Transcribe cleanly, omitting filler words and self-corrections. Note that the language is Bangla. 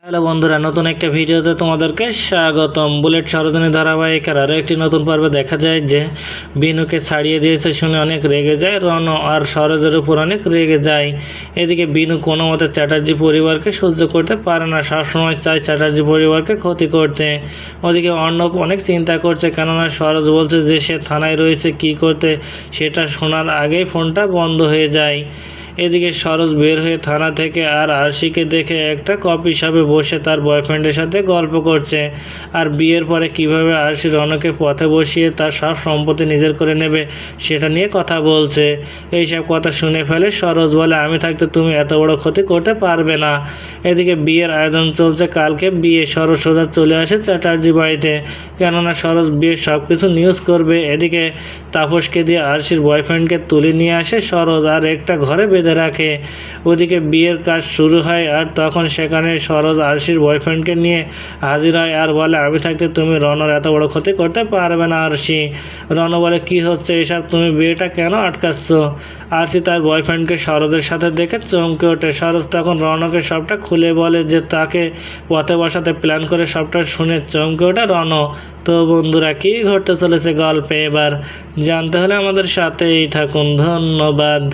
হ্যালো বন্ধুরা, নতুন একটা ভিডিওতে তোমাদেরকে স্বাগতম। বুলেট সরোজিনী ধারাবাহিকের আরও একটি নতুন পর্বে দেখা যায় যে বিনুকে ছাড়িয়ে দিয়েছে শুনে অনেক রেগে যায় রণ, আর সরোজের উপর অনেক রেগে যায়। এদিকে বিনু কোনো মতে চ্যাটার্জি পরিবারকে সহ্য করতে পারে না, সবসময় চায় চ্যাটার্জি পরিবারকে ক্ষতি করতে। ওদিকে অর্ণব অনেক চিন্তা করছে, কেননা সরোজ বলছে যে সে থানায় রয়েছে কি করতে, সেটা শোনার আগেই ফোনটা বন্ধ হয়ে যায়। এদিকে সরোজ বের হয়ে থানা থেকে আর আরশিকে দেখে একটা কফি শপে বসে তার বয়ফ্রেন্ডের সাথে গল্প করছে, আর বিয়ের পরে কিভাবে আরশি রণকে পথে বসিয়ে তার সব সম্পত্তি নিজের করে নেবে সেটা নিয়ে কথা বলছে। এইসব কথা শুনে ফেলে সরোজ, বলে আমি থাকতে তুমি এত বড় ক্ষতি করতে পারবে না। এদিকে বিয়ের আয়োজন চলছে, কালকে বিয়ে। সরোজ সোজা চলে আসে চ্যাটার্জি বাড়িতে, কেননা সরোজ বিয়ের সব কিছু নিউজ করবে। এদিকে তাপসকে দিয়ে আরশির বয়ফ্রেন্ডকে তুলে নিয়ে আসে সরোজ আর একটা ঘরে বেঁধে রাখে। ওদিকে বিয়ের কাজ শুরু হয়, আর তখন সেখানে সরোজ আরশির বয়ফ্রেন্ডকে নিয়ে হাজির হয় আর বলে আমি থাকতে তুমি রণর এত বড় ক্ষতি করতে পারবে না। আরশি রণ বলে কি হচ্ছে এসব, তুমি বিয়েটা কেন আটকাচ্ছ? আরশি তার বয়ফ্রেন্ডকে সরোজের সাথে দেখে চমকে ওঠে। সরোজ তখন রণকে সবটা খুলে বলে যে তাকে পথে বসাতে প্ল্যান করে। সবটা শুনে চমকে ওঠে রণ। তো বন্ধুরা, কি ঘটতে চলেছে গল্পে এবার জানতে হলে আমাদের সাথেই থাকুন। ধন্যবাদ।